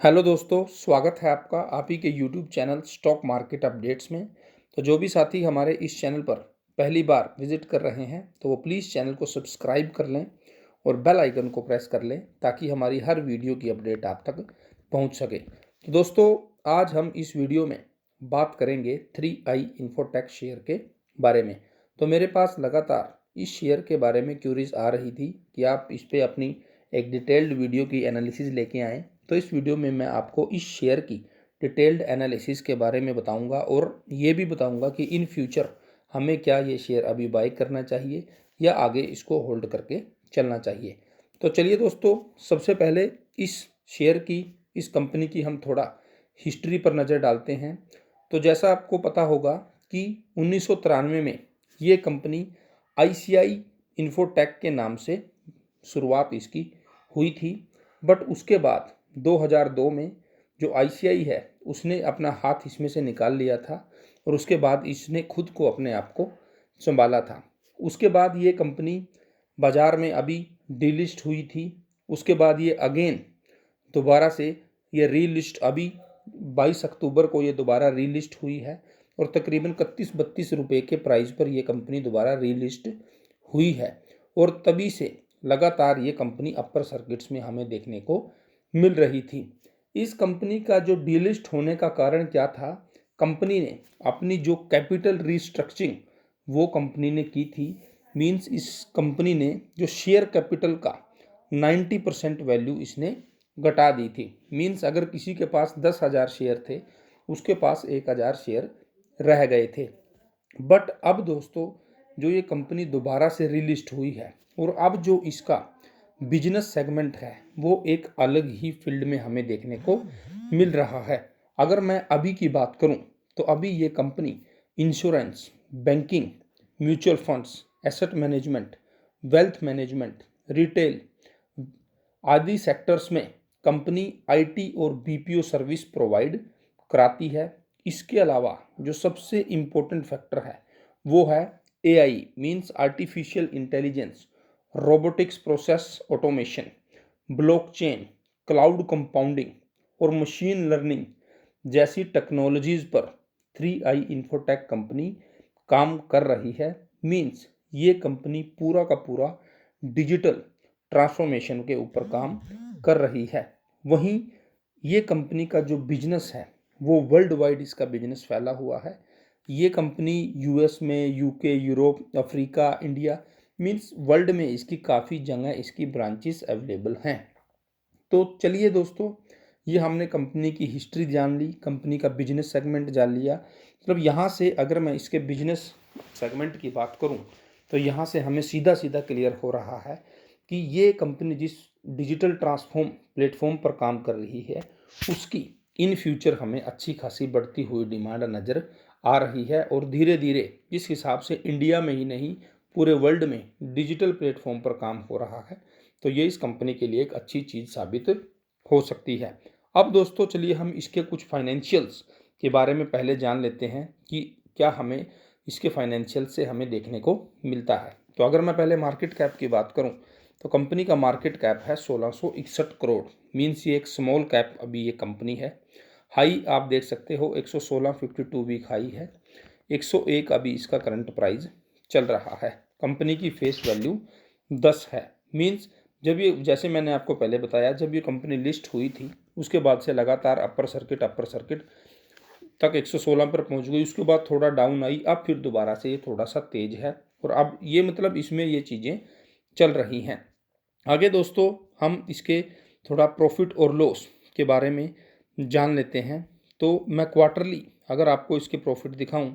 Hello दोस्तों, स्वागत है आपका आप ही के YouTube channel stock market updates में। तो जो भी साथी हमारे इस चैनल पर पहली बार विजिट कर रहे हैं तो वो प्लीज़ चैनल को सब्सक्राइब कर लें और बेल आइकन को प्रेस कर लें ताकि हमारी हर वीडियो की अपडेट आप तक पहुंच सके। तो दोस्तों, आज हम इस वीडियो में बात करेंगे 3i इन्फोटेक शेयर के बारे में। तो मेरे पास लगातार इस शेयर के बारे में क्यूरीज आ रही थी कि आप इस पर अपनी एक डिटेल्ड वीडियो की एनालिसिस लेके आएँ। तो इस वीडियो में मैं आपको इस शेयर की डिटेल्ड एनालिसिस के बारे में बताऊंगा और ये भी बताऊंगा कि इन फ्यूचर हमें क्या ये शेयर अभी बाय करना चाहिए या आगे इसको होल्ड करके चलना चाहिए। तो चलिए दोस्तों, सबसे पहले इस शेयर की, इस कंपनी की हम थोड़ा हिस्ट्री पर नज़र डालते हैं। तो जैसा आपको पता होगा कि 1993 में ये कंपनी ICI इन्फोटेक के नाम से शुरुआत इसकी हुई थी। बट उसके बाद 2002 में जो ICI है उसने अपना हाथ इसमें से निकाल लिया था और उसके बाद इसने खुद को अपने आप को संभाला था। उसके बाद ये कंपनी बाज़ार में अभी डीलिस्ट हुई थी। उसके बाद ये अगेन दोबारा से ये रीलिस्ट अभी 22 अक्टूबर को ये दोबारा रीलिस्ट हुई है और तकरीबन 31-32 रुपये के प्राइस पर यह कंपनी दोबारा रीलिस्ट हुई है। और तभी से लगातार ये कंपनी अपर सर्किट्स में हमें देखने को मिल रही थी। इस कंपनी का जो डीलिस्ट होने का कारण क्या था, कंपनी ने अपनी जो कैपिटल रीस्ट्रक्चरिंग वो कंपनी ने की थी। मींस इस कंपनी ने जो शेयर कैपिटल का 90% वैल्यू इसने घटा दी थी। मींस अगर किसी के पास 10,000 शेयर थे उसके पास 1,000 शेयर रह गए थे। बट अब दोस्तों, जो ये कंपनी दोबारा से रीलिस्ट हुई है और अब जो इसका बिजनेस सेगमेंट है वो एक अलग ही फील्ड में हमें देखने को मिल रहा है। अगर मैं अभी की बात करूं तो अभी ये company insurance, banking, mutual funds, asset management, wealth management, retail आदि सेक्टर्स में कंपनी IT और BPO सर्विस प्रोवाइड कराती है। इसके अलावा जो सबसे इम्पोर्टेंट फैक्टर है वो है AI means artificial intelligence, robotics process automation, blockchain, cloud compounding और मशीन लर्निंग जैसी टेक्नोलॉजीज पर 3i इन्फोटेक कंपनी काम कर रही है। मींस ये कंपनी पूरा का पूरा डिजिटल ट्रांसफॉर्मेशन के ऊपर काम कर रही है। वहीं ये कंपनी का जो बिजनेस है वो वर्ल्ड वाइड इसका बिजनेस फैला हुआ है। ये कंपनी US में, UK, Europe, Africa, India means world में इसकी काफ़ी जगह इसकी ब्रांचेस अवेलेबल हैं। तो चलिए दोस्तों, ये हमने कंपनी की हिस्ट्री जान ली, कंपनी का बिजनेस सेगमेंट जान लिया। मतलब यहाँ से अगर मैं इसके बिजनेस सेगमेंट की बात करूँ तो यहाँ से हमें सीधा सीधा क्लियर हो रहा है कि ये कंपनी जिस डिजिटल ट्रांसफॉर्म प्लेटफॉर्म पर काम कर रही है उसकी इन फ्यूचर हमें अच्छी खासी बढ़ती हुई डिमांड नज़र आ रही है। और धीरे धीरे जिस हिसाब से इंडिया में ही नहीं पूरे वर्ल्ड में डिजिटल प्लेटफॉर्म पर काम हो रहा है तो ये इस कंपनी के लिए एक अच्छी चीज़ साबित हो सकती है। अब दोस्तों चलिए हम इसके कुछ फाइनेंशियल्स के बारे में पहले जान लेते हैं कि क्या हमें इसके फाइनेंशियल से हमें देखने को मिलता है। तो अगर मैं पहले मार्केट कैप की बात करूं तो कंपनी का मार्केट कैप है 1661 करोड़। मीन्स ये एक स्मॉल कैप अभी ये कंपनी है। हाई आप देख सकते हो 116 52 वीक हाई है। 101 अभी इसका करंट प्राइस चल रहा है। कंपनी की फेस वैल्यू 10 है। मीन्स जब ये, जैसे मैंने आपको पहले बताया, जब ये कंपनी लिस्ट हुई थी उसके बाद से लगातार अपर सर्किट तक 116 पर पहुंच गई। उसके बाद थोड़ा डाउन आई, अब फिर दोबारा से ये थोड़ा सा तेज है और अब ये मतलब इसमें ये चीज़ें चल रही हैं। आगे दोस्तों हम इसके थोड़ा प्रॉफिट और लॉस के बारे में जान लेते हैं। तो मैं क्वार्टरली अगर आपको इसके प्रॉफिट दिखाऊं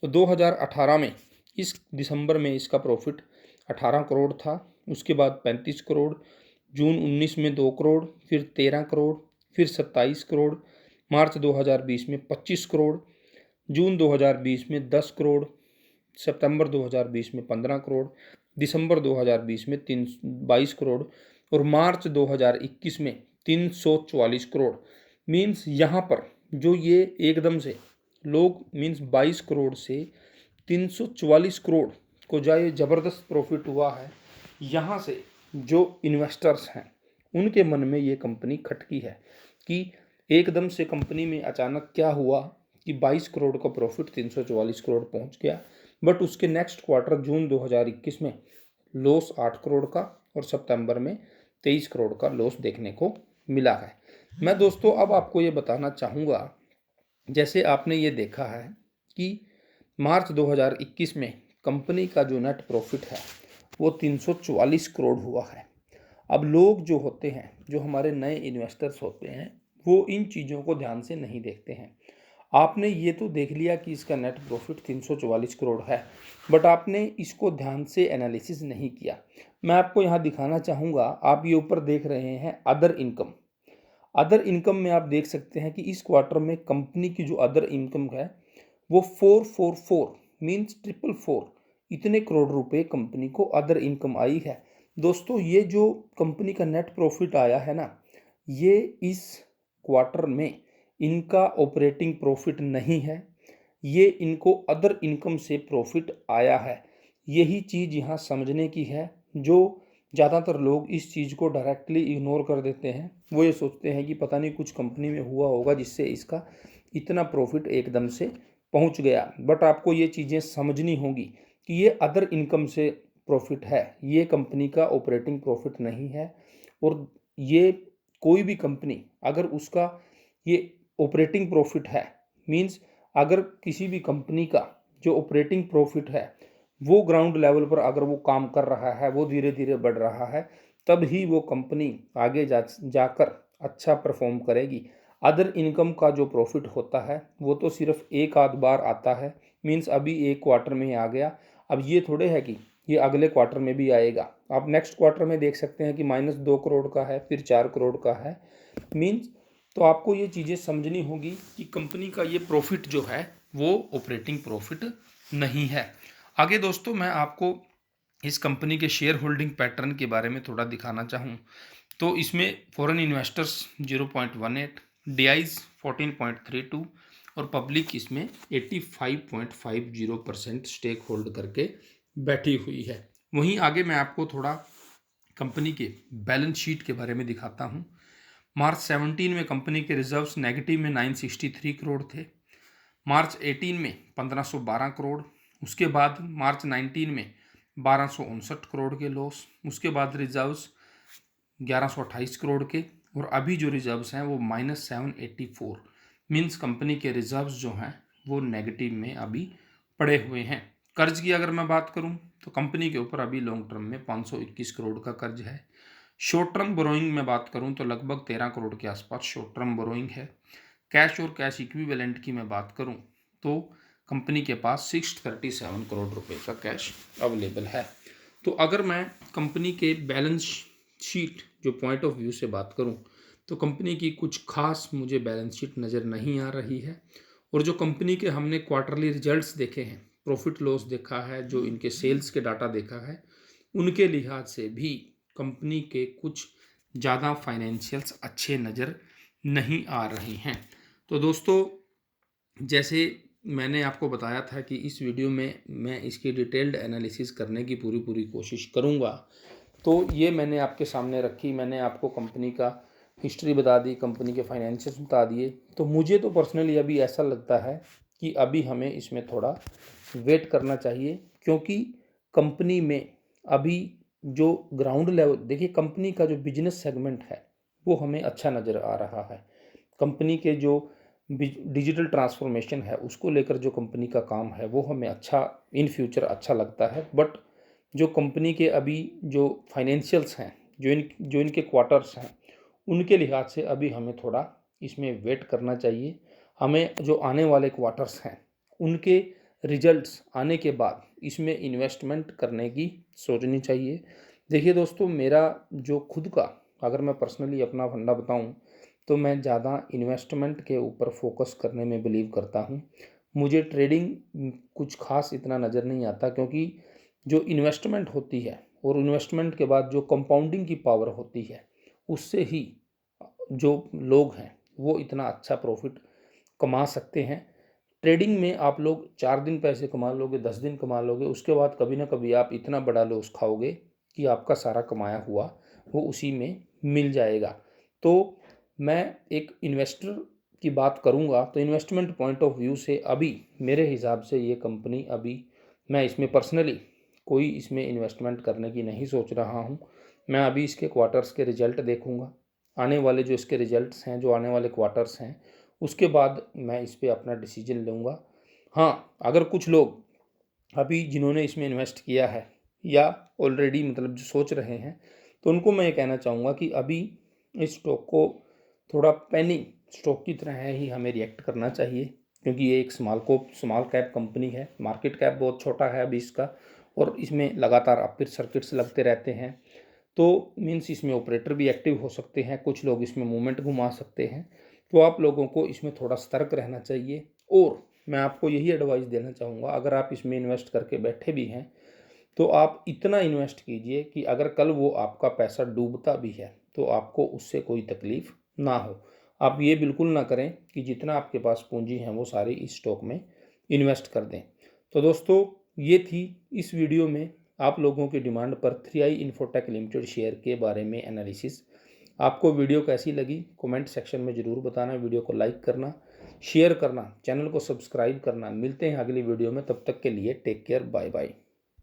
तो 2018 में इस दिसंबर में इसका प्रॉफिट 18 करोड़ था। उसके बाद 35 करोड़, जून 19 में 2 करोड़, फिर 13 करोड़, फिर 27 करोड़, मार्च 2020 में 25 करोड़, जून 2020 में 10 करोड़, सितंबर 2020 में 15 करोड़, दिसंबर 2020 में 22 करोड़ और मार्च 2021 में 344 करोड़। मीन्स यहाँ पर जो ये एकदम से लोग मीन्स 22 करोड़ से 344 करोड़ को जो ये ज़बरदस्त प्रॉफिट हुआ है, यहाँ से जो इन्वेस्टर्स हैं उनके मन में ये कंपनी खटकी है कि एकदम से कंपनी में अचानक क्या हुआ कि 22 करोड़ का प्रॉफिट 344 करोड़ पहुंच गया, बट उसके नेक्स्ट क्वार्टर जून 2021 में लॉस 8 करोड़ का और सितंबर में 23 करोड़ का लॉस देखने को मिला है। मैं दोस्तों अब आपको ये बताना चाहूँगा, जैसे आपने ये देखा है कि मार्च 2021 में कंपनी का जो नेट प्रॉफिट है वो 344 करोड़ हुआ है। अब लोग जो होते हैं, जो हमारे नए इन्वेस्टर्स होते हैं, वो इन चीज़ों को ध्यान से नहीं देखते हैं। आपने ये तो देख लिया कि इसका नेट प्रॉफिट 344 करोड़ है, बट आपने इसको ध्यान से एनालिसिस नहीं किया। मैं आपको यहाँ दिखाना चाहूँगा, आप ये ऊपर देख रहे हैं अदर इनकम। अदर इनकम में आप देख सकते हैं कि इस क्वार्टर में कंपनी की जो अदर इनकम है वो 444 मीन्स 444 इतने करोड़ रुपए कंपनी को अदर इनकम आई है। दोस्तों ये जो कंपनी का नेट प्रॉफिट आया है ना, ये इस क्वार्टर में इनका ऑपरेटिंग प्रॉफिट नहीं है, ये इनको अदर इनकम से प्रॉफिट आया है। यही चीज़ यहाँ समझने की है। जो ज़्यादातर लोग इस चीज़ को डायरेक्टली इग्नोर कर देते हैं, वो ये सोचते हैं कि पता नहीं कुछ कंपनी में हुआ होगा जिससे इसका इतना प्रॉफिट एकदम से पहुंच गया। बट आपको ये चीज़ें समझनी होगी कि ये अदर इनकम से प्रॉफिट है, ये कंपनी का ऑपरेटिंग प्रॉफिट नहीं है। और ये कोई भी कंपनी अगर उसका ये ऑपरेटिंग प्रॉफिट है, मीन्स अगर किसी भी कंपनी का जो ऑपरेटिंग प्रॉफिट है वो ग्राउंड लेवल पर अगर वो काम कर रहा है, वो धीरे धीरे बढ़ रहा है, तब ही वो कंपनी आगे जाकर अच्छा परफॉर्म करेगी। अदर इनकम का जो प्रॉफिट होता है वो तो सिर्फ एक आध बार आता है, मीन्स अभी एक क्वार्टर में ही आ गया। अब ये थोड़े है कि ये अगले क्वार्टर में भी आएगा। आप नेक्स्ट क्वार्टर में देख सकते हैं कि -2 करोड़ का है, फिर 4 करोड़ का है, मीन्स। तो आपको ये चीज़ें समझनी होगी कि कंपनी का ये प्रॉफिट जो है वो ऑपरेटिंग प्रॉफिट नहीं है। आगे दोस्तों मैं आपको इस कंपनी के शेयर होल्डिंग पैटर्न के बारे में थोड़ा दिखाना चाहूँ तो इसमें फॉरेन इन्वेस्टर्स 0.18, डीआईज 14.32 और पब्लिक इसमें 85.50% स्टेक होल्ड करके बैठी हुई है। वहीं आगे मैं आपको थोड़ा कंपनी के बैलेंस शीट के बारे में दिखाता हूँ। मार्च 17 में कंपनी के रिजर्व्स नेगेटिव में 963 करोड़ थे। मार्च 18 में 1512 करोड़, उसके बाद मार्च 19 में 1259 करोड़ के लॉस, उसके बाद रिजर्व्स 1128 करोड़ के, और अभी जो रिजर्व्स हैं वो -784, मीन्स कंपनी के रिजर्व्स जो हैं वो नेगेटिव में अभी पड़े हुए हैं। कर्ज की अगर मैं बात करूं तो कंपनी के ऊपर अभी लॉन्ग टर्म में 521 करोड़ का कर्ज है। शॉर्ट टर्म बोरोइंग में बात करूं तो लगभग 13 करोड़ के आसपास शॉर्ट टर्म बोरोइंग है। कैश और कैश इक्विवेलेंट की मैं बात करूं तो कंपनी के पास 637 करोड़ रुपए का कैश अवेलेबल है। तो अगर मैं कंपनी के बैलेंस शीट जो पॉइंट ऑफ व्यू से बात करूं तो कंपनी की कुछ खास मुझे बैलेंस शीट नज़र नहीं आ रही है। और जो कंपनी के हमने क्वार्टरली रिजल्ट्स देखे हैं, प्रॉफिट लॉस देखा है, जो इनके सेल्स के डाटा देखा है, उनके लिहाज से भी कंपनी के कुछ ज़्यादा फाइनेंशियल्स अच्छे नज़र नहीं आ रहे हैं। तो दोस्तों जैसे मैंने आपको बताया था कि इस वीडियो में मैं इसकी डिटेल्ड एनालिसिस करने की पूरी कोशिश करूंगा, तो ये मैंने आपके सामने रखी। मैंने आपको कंपनी का हिस्ट्री बता दी, कंपनी के फाइनेंशियल्स बता दिए। तो मुझे तो पर्सनली अभी ऐसा लगता है कि अभी हमें इसमें थोड़ा वेट करना चाहिए, क्योंकि कंपनी में अभी जो ग्राउंड लेवल देखिए, कंपनी का जो बिजनेस सेगमेंट है वो हमें अच्छा नज़र आ रहा है। कंपनी के जो डिजिटल ट्रांसफॉर्मेशन है उसको लेकर जो कंपनी का काम है वो हमें अच्छा इन फ्यूचर अच्छा लगता है। बट जो कंपनी के अभी जो फाइनेंशियल्स हैं, जो इनके क्वार्टर्स हैं, उनके लिहाज से अभी हमें थोड़ा इसमें वेट करना चाहिए। हमें जो आने वाले क्वार्टर्स हैं उनके रिजल्ट्स आने के बाद इसमें इन्वेस्टमेंट करने की सोचनी चाहिए। देखिए दोस्तों, मेरा जो खुद का अगर मैं पर्सनली अपना फंडा बताऊं तो मैं ज़्यादा इन्वेस्टमेंट के ऊपर फोकस करने में बिलीव करता हूँ। मुझे ट्रेडिंग कुछ खास इतना नज़र नहीं आता, क्योंकि जो इन्वेस्टमेंट होती है और इन्वेस्टमेंट के बाद जो कंपाउंडिंग की पावर होती है, उससे ही जो लोग हैं वो इतना अच्छा प्रॉफिट कमा सकते हैं। ट्रेडिंग में आप लोग 4 दिन पैसे कमा लोगे, 10 दिन कमा लोगे, उसके बाद कभी ना कभी आप इतना बड़ा लॉस खाओगे कि आपका सारा कमाया हुआ वो उसी में मिल जाएगा। तो मैं एक इन्वेस्टर की बात करूंगा तो इन्वेस्टमेंट पॉइंट ऑफ व्यू से अभी मेरे हिसाब से ये कंपनी, अभी मैं इसमें पर्सनली कोई इसमें इन्वेस्टमेंट करने की नहीं सोच रहा हूँ। मैं अभी इसके क्वार्टर्स के रिजल्ट देखूंगा, आने वाले जो इसके रिजल्ट्स हैं, जो आने वाले क्वार्टर्स हैं, उसके बाद मैं इस पर अपना डिसीजन लूँगा। हाँ, अगर कुछ लोग अभी जिन्होंने इसमें इन्वेस्ट किया है या ऑलरेडी मतलब जो सोच रहे हैं, तो उनको मैं ये कहना चाहूँगा कि अभी इस स्टॉक को थोड़ा पेनी स्टॉक की तरह ही हमें रिएक्ट करना चाहिए, क्योंकि ये एक स्मॉल कैप कंपनी है, मार्केट कैप बहुत छोटा है अभी इसका, और इसमें लगातार अपीयर सर्किट्स लगते रहते हैं। तो मीन्स इसमें ऑपरेटर भी एक्टिव हो सकते हैं, कुछ लोग इसमें मूवमेंट घुमा सकते हैं। तो आप लोगों को इसमें थोड़ा सतर्क रहना चाहिए। और मैं आपको यही एडवाइस देना चाहूँगा, अगर आप इसमें इन्वेस्ट करके बैठे भी हैं तो आप इतना इन्वेस्ट कीजिए कि अगर कल वो आपका पैसा डूबता भी है तो आपको उससे कोई तकलीफ ना हो। आप ये बिल्कुल ना करें कि जितना आपके पास पूंजी है वो सारी इस स्टॉक में इन्वेस्ट कर दें। तो दोस्तों, ये थी इस वीडियो में आप लोगों की डिमांड पर 3i इन्फोटेक लिमिटेड शेयर के बारे में एनालिसिस। आपको वीडियो कैसी लगी कमेंट सेक्शन में ज़रूर बताना, वीडियो को लाइक करना, शेयर करना, चैनल को सब्सक्राइब करना। मिलते हैं अगली वीडियो में, तब तक के लिए टेक केयर, बाय बाय।